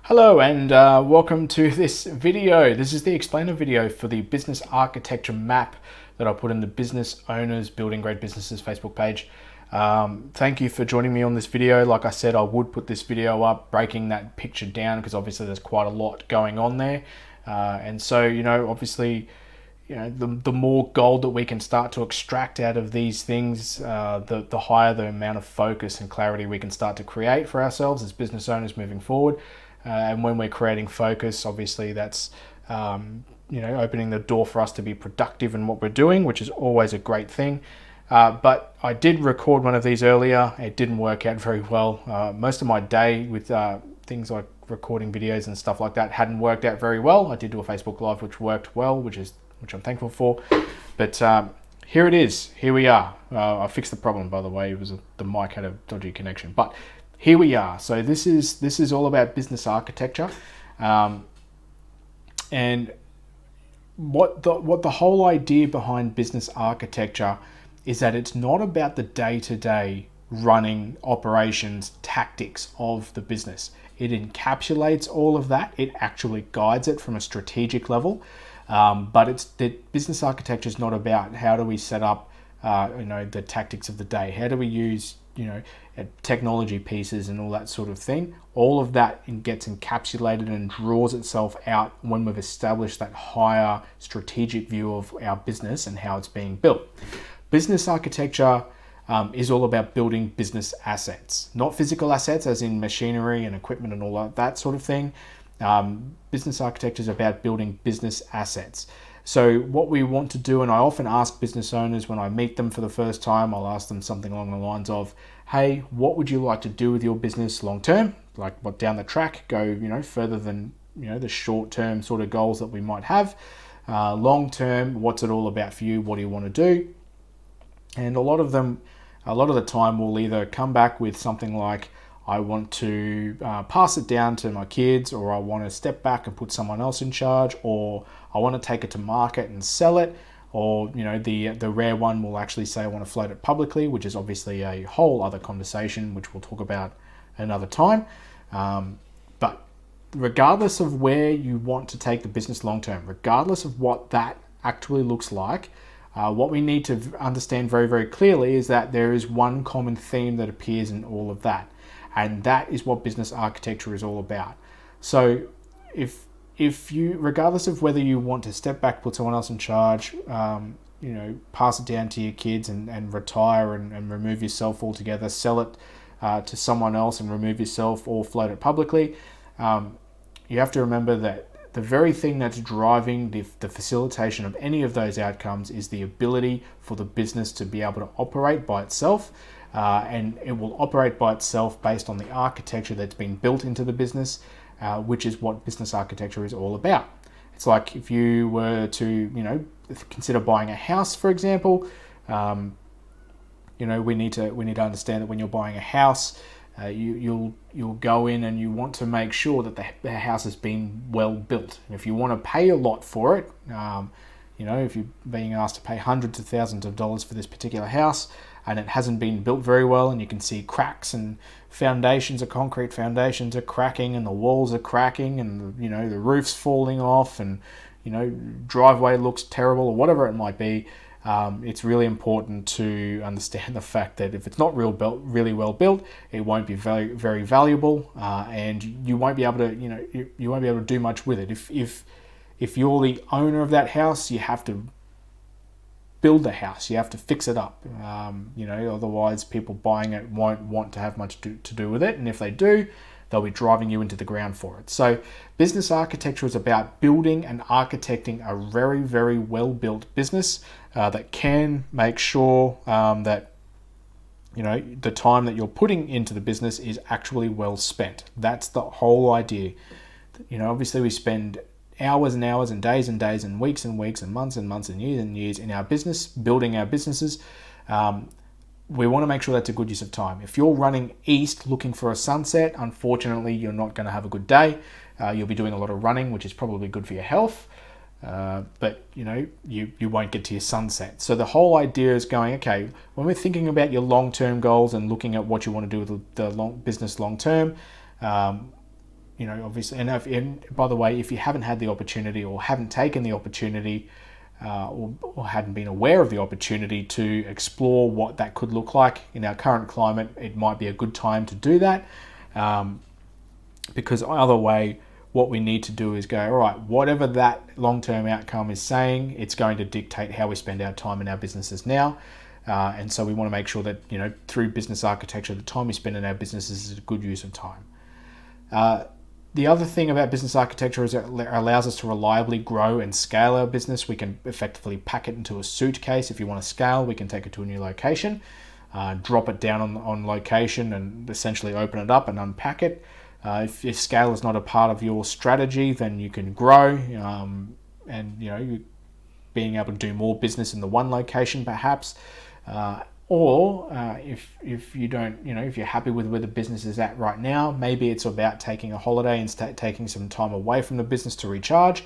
Hello and welcome to this video. This is the explainer video for the business architecture map that I put in the Business Owners Building Great Businesses Facebook page. Thank you for joining me on this video. Like I said, I would put this video up breaking that picture down because obviously there's quite a lot going on there. And so, obviously, the more gold that we can start to extract out of these things, the higher the amount of focus and clarity we can start to create for ourselves as business owners moving forward. And when we're creating focus, obviously that's opening the door for us to be productive in what we're doing, which is always a great thing. But I did record one of these earlier. It didn't work out very well. Most of my day with things like recording videos and stuff like that hadn't worked out very well. I did do a Facebook Live, which worked well, which I'm thankful for. But here it is. Here we are. I fixed the problem, by the way. It was the mic had a dodgy connection, but here we are. So this is all about business architecture, and what the whole idea behind business architecture is that it's not about the day-to-day running operations tactics of the business. It encapsulates all of that. It actually guides it from a strategic level, but the business architecture is not about how do we set up the tactics of the day. How do we use technology pieces and all that sort of thing. All of that gets encapsulated and draws itself out when we've established that higher strategic view of our business and how it's being built. Business architecture is all about building business assets, not physical assets as in machinery and equipment and all that sort of thing. Business architecture is about building business assets. So what we want to do, and I often ask business owners when I meet them for the first time, I'll ask them something along the lines of, hey, what would you like to do with your business long term? Like what down the track, go further than the short term sort of goals that we might have. Long term, what's it all about for you? What do you want to do? And a lot of the time will either come back with something like, I want to pass it down to my kids, or I want to step back and put someone else in charge, or I want to take it to market and sell it, or the rare one will actually say I want to float it publicly, which is obviously a whole other conversation, which we'll talk about another time. But regardless of where you want to take the business long term, regardless of what that actually looks like, what we need to understand very, very clearly is that there is one common theme that appears in all of that. And that is what business architecture is all about. So if you, regardless of whether you want to step back, put someone else in charge, pass it down to your kids and retire and remove yourself altogether, sell it to someone else and remove yourself, or float it publicly, you have to remember that the very thing that's driving the facilitation of any of those outcomes is the ability for the business to be able to operate by itself. And it will operate by itself based on the architecture that's been built into the business, which is what business architecture is all about. It's like if you were to, consider buying a house, for example. We need to understand that when you're buying a house, you'll go in and you want to make sure that the house has been well built. And if you want to pay a lot for it, if you're being asked to pay hundreds of thousands of dollars for this particular house, and it hasn't been built very well, and you can see cracks and concrete foundations are cracking, and the walls are cracking, and the roof's falling off, and driveway looks terrible, or whatever it might be. It's really important to understand the fact that if it's not really well built, it won't be very, very valuable, and you won't be able to you won't be able to do much with it. If you're the owner of that house, you have to build the house, you have to fix it up. Otherwise people buying it won't want to have much to do with it, and if they do, they'll be driving you into the ground for it. So business architecture is about building and architecting a very, very well-built business that can make sure that the time that you're putting into the business is actually well spent. That's the whole idea. Obviously we spend hours and hours and days and weeks and months and years in our business, building our businesses. We want to make sure that's a good use of time. If you're running east looking for a sunset, unfortunately, you're not going to have a good day. You'll be doing a lot of running, which is probably good for your health. But you won't get to your sunset. So the whole idea is going, okay, when we're thinking about your long-term goals and looking at what you want to do with the business long-term, obviously, and by the way, if you haven't had the opportunity or haven't taken the opportunity or hadn't been aware of the opportunity to explore what that could look like in our current climate, it might be a good time to do that. Because either way, what we need to do is go, all right, whatever that long-term outcome is saying, it's going to dictate how we spend our time in our businesses now. And so we want to make sure that, through business architecture, the time we spend in our businesses is a good use of time. The other thing about business architecture is it allows us to reliably grow and scale our business. We can effectively pack it into a suitcase. If you want to scale, we can take it to a new location, drop it down on location and essentially open it up and unpack it. If scale is not a part of your strategy, then you can grow and being able to do more business in the one location perhaps. Or if you don't, if you're happy with where the business is at right now, maybe it's about taking a holiday and taking some time away from the business to recharge,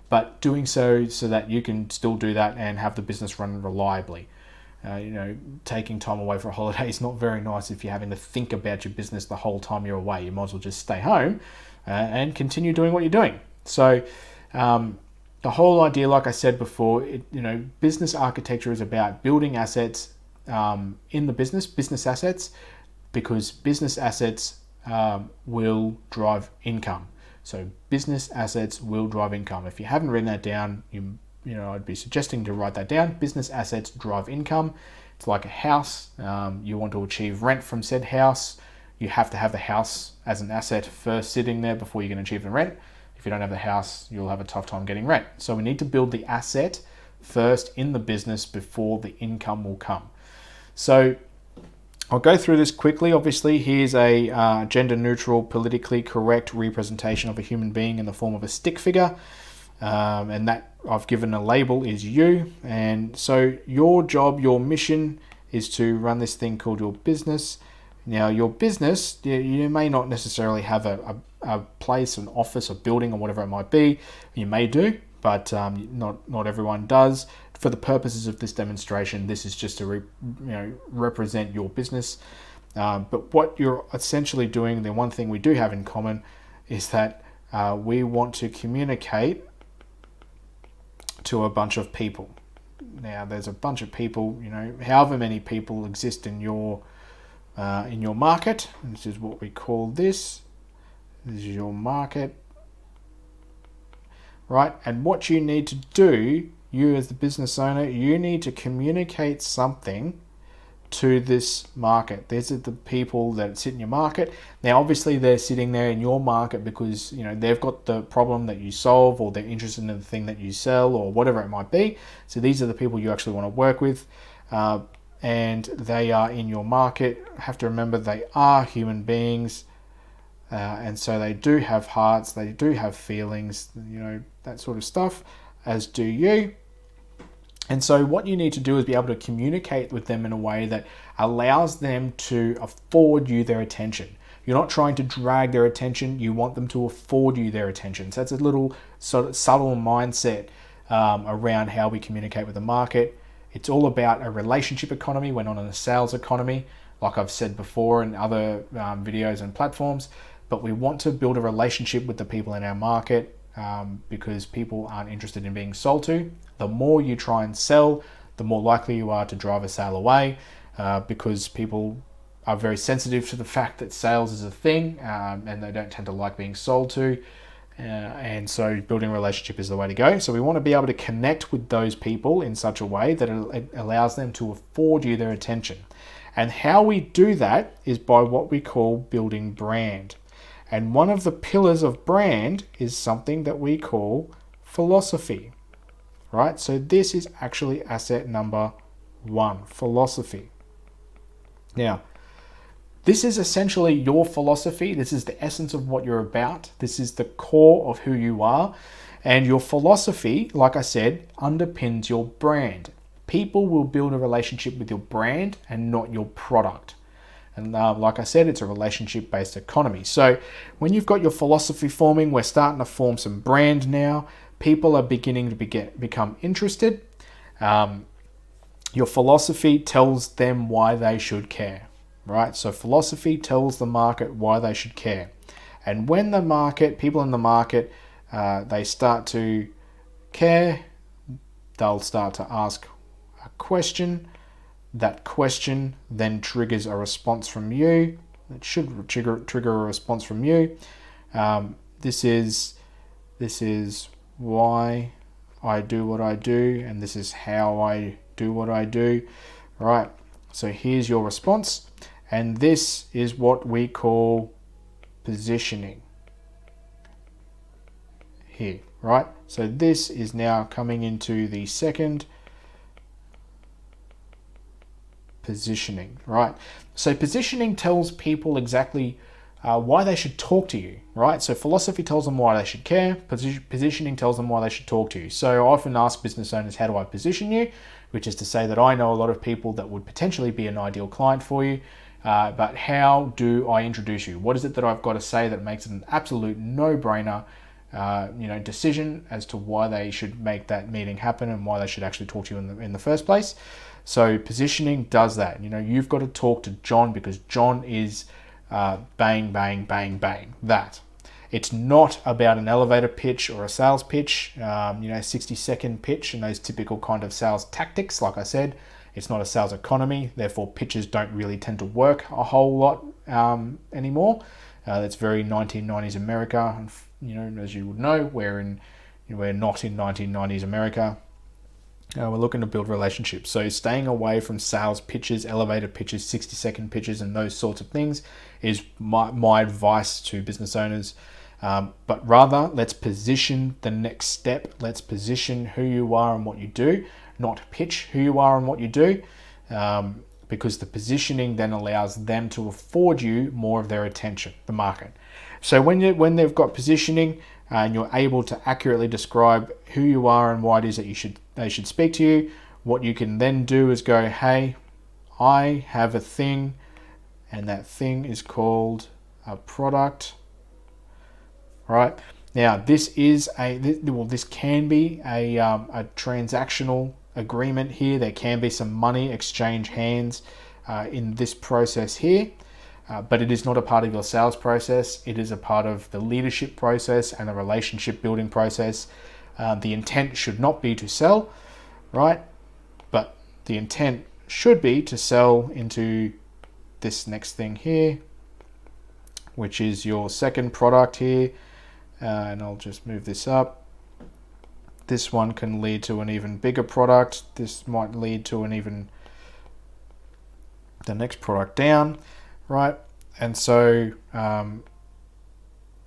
but doing so that you can still do that and have the business run reliably. Taking time away for a holiday is not very nice if you're having to think about your business the whole time you're away. You might as well just stay home and continue doing what you're doing. So the whole idea, like I said before, business architecture is about building assets in the business assets, because business assets will drive income. So business assets will drive income. If you haven't written that down, I'd be suggesting to write that down. Business assets drive income. It's like a house. You want to achieve rent from said house. You have to have the house as an asset first sitting there before you can achieve the rent. If you don't have the house, you'll have a tough time getting rent. So we need to build the asset first in the business before the income will come. So I'll go through this quickly. Obviously, here's a gender-neutral, politically correct representation of a human being in the form of a stick figure. And that I've given a label is you. And so your job, your mission is to run this thing called your business. Now, your business, you may not necessarily have a place, an office, a building, or whatever it might be. You may do, but not everyone does. For the purposes of this demonstration, this is just to represent your business. But what you're essentially doing, the one thing we do have in common is that we want to communicate to a bunch of people. Now, there's a bunch of people, however many people exist in your market. This is what we call this. This is your market, right? And what you need to do, you as the business owner, you need to communicate something to this market. These are the people that sit in your market. Now, obviously, they're sitting there in your market because they've got the problem that you solve, or they're interested in the thing that you sell, or whatever it might be. So these are the people you actually want to work with, and they are in your market. Have to remember they are human beings, and so they do have hearts, they do have feelings, that sort of stuff, as do you. And so what you need to do is be able to communicate with them in a way that allows them to afford you their attention. You're not trying to drag their attention, you want them to afford you their attention. So that's a little sort of subtle mindset around how we communicate with the market. It's all about a relationship economy. We're not in a sales economy, like I've said before in other videos and platforms, but we want to build a relationship with the people in our market because people aren't interested in being sold to. The more you try and sell, the more likely you are to drive a sale away because people are very sensitive to the fact that sales is a thing and they don't tend to like being sold to. And so building a relationship is the way to go. So we want to be able to connect with those people in such a way that it allows them to afford you their attention. And how we do that is by what we call building brand. And one of the pillars of brand is something that we call philosophy, right? So this is actually asset number 1, philosophy. Now, this is essentially your philosophy. This is the essence of what you're about. This is the core of who you are. And your philosophy, like I said, underpins your brand. People will build a relationship with your brand and not your product. And like I said, it's a relationship-based economy. So when you've got your philosophy forming, we're starting to form some brand now. People are beginning to become interested. Your philosophy tells them why they should care, right? So philosophy tells the market why they should care. And when the market, people in the market, they start to care, they'll start to ask a question. That question then triggers a response from you. It should trigger a response from you. This is why I do what I do, and this is how I do what I do. Right. So here's your response, and this is what we call positioning here. Right. So this is now coming into the second positioning, right? So positioning tells people exactly why they should talk to you, right? So philosophy tells them why they should care. Positioning tells them why they should talk to you. So I often ask business owners, how do I position you? Which is to say that I know a lot of people that would potentially be an ideal client for you, but how do I introduce you? What is it that I've got to say that makes it an absolute no-brainer decision as to why they should make that meeting happen and why they should actually talk to you in the first place? So positioning does that. You've got to talk to John because John is bang, bang, bang, bang. That. It's not about an elevator pitch or a sales pitch, 60-second pitch and those typical kind of sales tactics. Like I said, it's not a sales economy. Therefore, pitches don't really tend to work a whole lot anymore. That's very 1990s America. As you would know, we're not in 1990s America. We're looking to build relationships. So staying away from sales pitches, elevator pitches, 60-second pitches, and those sorts of things is my advice to business owners. But rather, let's position the next step. Let's position who you are and what you do, not pitch who you are and what you do, because the positioning then allows them to afford you more of their attention, the market. So when they've got positioning, and you're able to accurately describe who you are and why it is that they should speak to you, what you can then do is go, hey, I have a thing, and that thing is called a product. Right now, this can be a transactional agreement here. There can be some money exchange hands in this process here. But it is not a part of your sales process. It is a part of the leadership process and the relationship building process. The intent should not be to sell, right? But the intent should be to sell into this next thing here, which is your second product here. And I'll just move this up. This one can lead to an even bigger product. This might lead to the next product down. Right, and so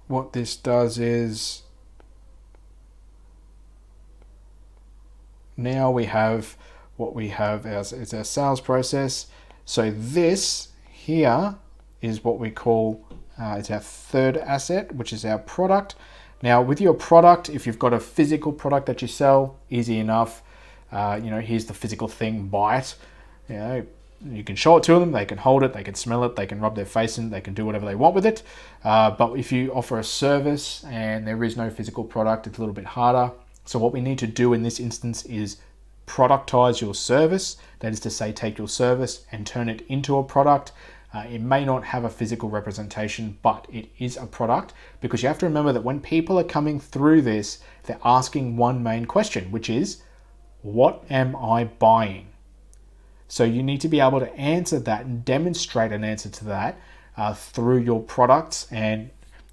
what this does is now we have what we have as our sales process. So this here is what we call it's our third asset, which is our product. Now, with your product, if you've got a physical product that you sell, easy enough. Here's the physical thing, buy it. You can show it to them, they can hold it, they can smell it, they can rub their face in it, they can do whatever they want with it. But if you offer a service and there is no physical product, it's a little bit harder. So what we need to do in this instance is productize your service. That is to say, take your service and turn it into a product. It may not have a physical representation, but it is a product, because you have to remember that when people are coming through this, they're asking one main question, which is, what am I buying? So you need to be able to answer that and demonstrate an answer to that through your products. And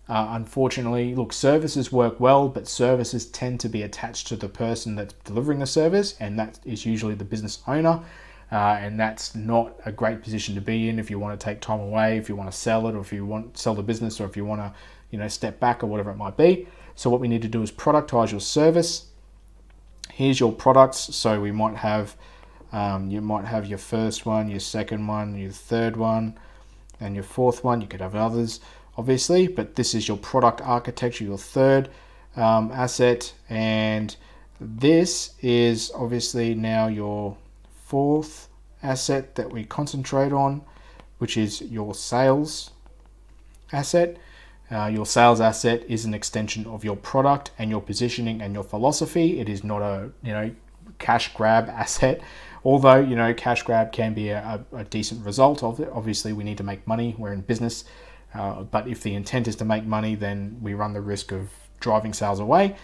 unfortunately, look, services work well, but services tend to be attached to the person that's delivering the service, and that is usually the business owner. And that's not a great position to be in if you want to take time away, if you want to sell it, or if you want to sell the business, or if you want to, step back or whatever it might be. So what we need to do is productize your service. Here's your products. So we might have you might have your first one, your second one, your third one, and your fourth one. You could have others, obviously, but this is your product architecture, your third asset. And this is obviously now your fourth asset that we concentrate on, which is your sales asset. Your sales asset is an extension of your product and your positioning and your philosophy. It is not a cash grab asset. Although, cash grab can be a decent result of it. Obviously, we need to make money. We're in business. But if the intent is to make money, then we run the risk of driving sales away.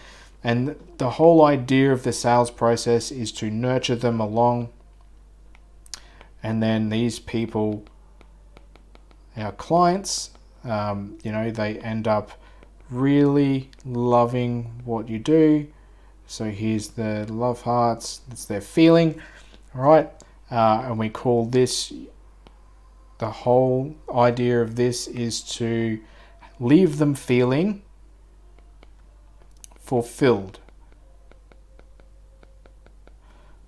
And the whole idea of the sales process is to nurture them along. And then these people, our clients, they end up really loving what you do. So here's the love hearts, that's their feeling, all right? And we call this, the whole idea of this is to leave them feeling fulfilled,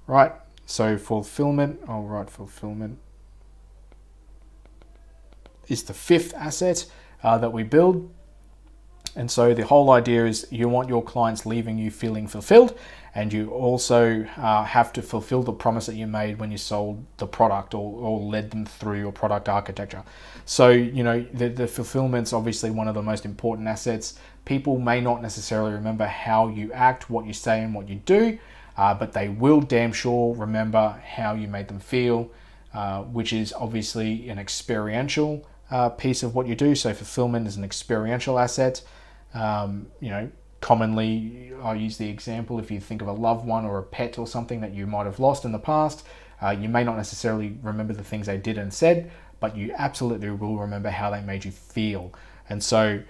right? So fulfillment, I'll write fulfillment, is the fifth asset that we build. And so the whole idea is you want your clients leaving you feeling fulfilled, and you also have to fulfill the promise that you made when you sold the product or led them through your product architecture. So, the fulfillment's obviously one of the most important assets. People may not necessarily remember how you act, what you say, and what you do, but they will damn sure remember how you made them feel, which is obviously an experiential piece of what you do. So fulfillment is an experiential asset. Commonly I use the example, if you think of a loved one or a pet or something that you might have lost in the past, you may not necessarily remember the things they did and said, but you absolutely will remember how they made you feel. And so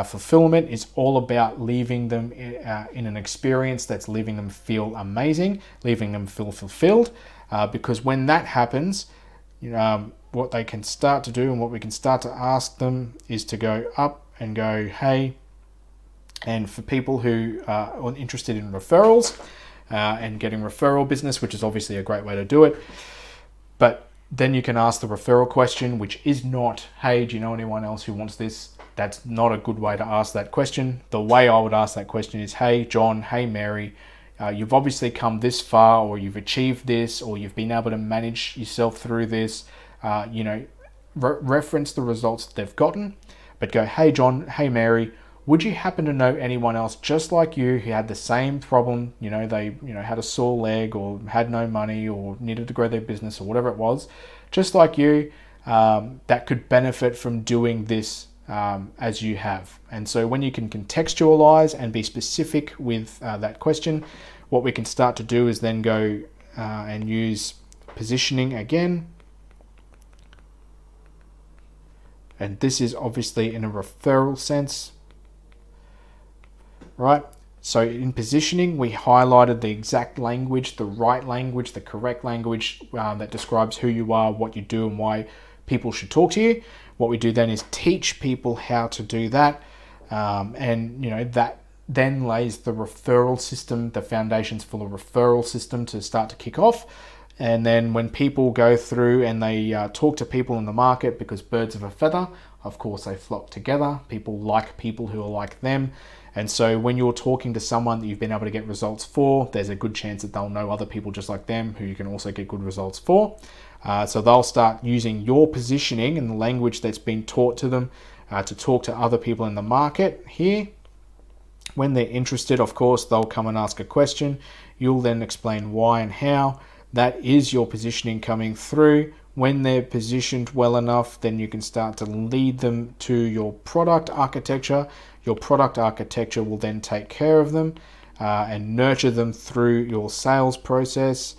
fulfillment is all about leaving them in an experience that's leaving them feel amazing, leaving them feel fulfilled, because when that happens, what they can start to do and what we can start to ask them is to go up and go, hey. And for people who are interested in referrals and getting referral business, which is obviously a great way to do it, but then you can ask the referral question, which is not, hey, do you know anyone else who wants this? That's not a good way to ask that question. The way I would ask that question is, hey, John, hey, Mary, you've obviously come this far, or you've achieved this, or you've been able to manage yourself through this, reference the results that they've gotten, but go, hey, John, hey, Mary, would you happen to know anyone else just like you who had the same problem? They had a sore leg or had no money or needed to grow their business or whatever it was, just like you, that could benefit from doing this as you have. And so when you can contextualize and be specific with that question, what we can start to do is then go and use positioning again. And this is obviously in a referral sense. Right, so in positioning, we highlighted the exact language, the right language, the correct language that describes who you are, what you do, and why people should talk to you. What we do then is teach people how to do that, and that then lays the referral system, the foundations for the referral system to start to kick off. And then when people go through and they talk to people in the market, because birds of a feather, of course, they flock together. People like people who are like them. And so when you're talking to someone that you've been able to get results for, there's a good chance that they'll know other people just like them who you can also get good results for. So they'll start using your positioning and the language that's been taught to them to talk to other people in the market here. When they're interested, of course, they'll come and ask a question. You'll then explain why and how. That is your positioning coming through. When they're positioned well enough, then you can start to lead them to your product architecture. Your product architecture will then take care of them and nurture them through your sales process,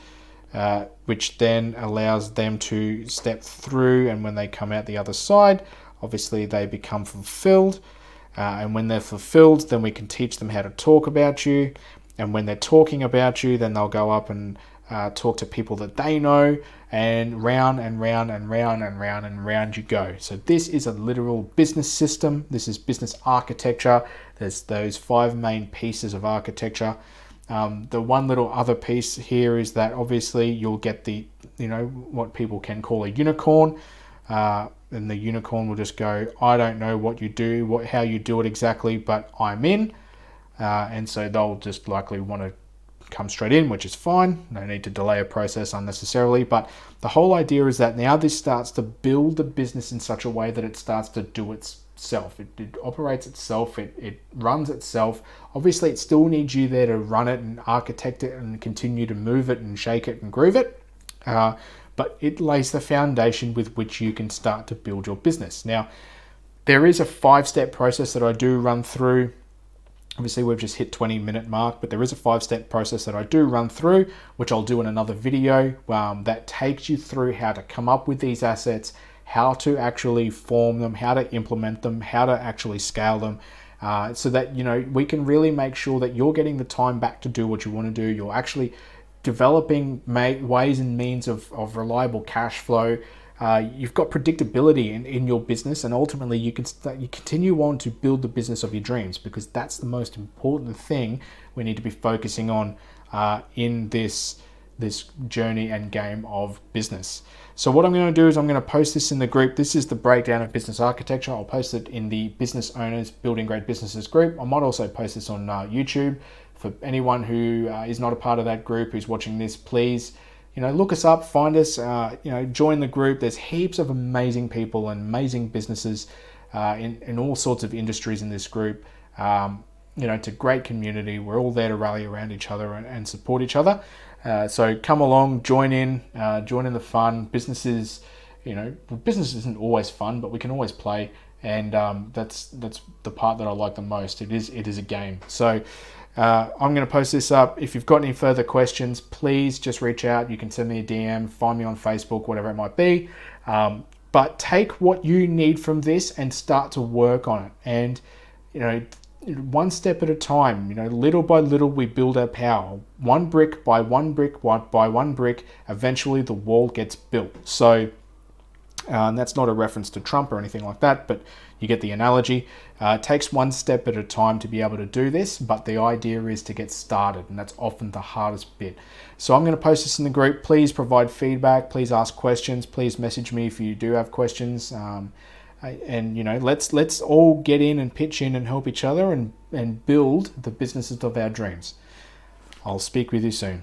which then allows them to step through. And when they come out the other side, obviously they become fulfilled. And when they're fulfilled, then we can teach them how to talk about you. And when they're talking about you, then they'll go up and talk to people that they know, and round and round and round and round and round you go. So this is a literal business system. This is business architecture. There's those 5 main pieces of architecture. The one little other piece here is that obviously you'll get the, what people can call a unicorn. And the unicorn will just go, I don't know what you do, how you do it exactly, but I'm in. And so they'll just likely want to come straight in, which is fine. No need to delay a process unnecessarily. But the whole idea is that now this starts to build the business in such a way that it starts to do itself. It operates itself. It runs itself. Obviously, it still needs you there to run it and architect it and continue to move it and shake it and groove it. But it lays the foundation with which you can start to build your business. Now, There is a 5-step process that I do run through. Obviously, we've just hit 20-minute mark, but there is a 5-step process that I do run through, which I'll do in another video, that takes you through how to come up with these assets, how to actually form them, how to implement them, how to actually scale them, so that we can really make sure that you're getting the time back to do what you want to do. You're actually developing ways and means of reliable cash flow. You've got predictability in your business, and ultimately you continue on to build the business of your dreams, because that's the most important thing we need to be focusing on in this journey and game of business. So what I'm going to do is I'm going to post this in the group. This is the breakdown of business architecture. I'll post it in the Business Owners Building Great Businesses group. I might also post this on YouTube. For anyone who is not a part of that group who's watching this, please look us up, find us, join the group. There's heaps of amazing people and amazing businesses in all sorts of industries in this group. It's a great community. We're all there to rally around each other and support each other. So come along, join in the fun. Business isn't always fun, but we can always play, and that's the part that I like the most. It is a game. So I'm going to post this up. If you've got any further questions, please just reach out. You can send me a DM, find me on Facebook, whatever it might be. But take what you need from this and start to work on it. And one step at a time, little by little we build our power. One brick by one brick by one brick, eventually the wall gets built. So and that's not a reference to Trump or anything like that, but you get the analogy. It takes one step at a time to be able to do this, but the idea is to get started, and that's often the hardest bit. So I'm going to post this in the group. Please provide feedback. Please ask questions. Please message me if you do have questions. And let's all get in and pitch in and help each other and build the businesses of our dreams. I'll speak with you soon.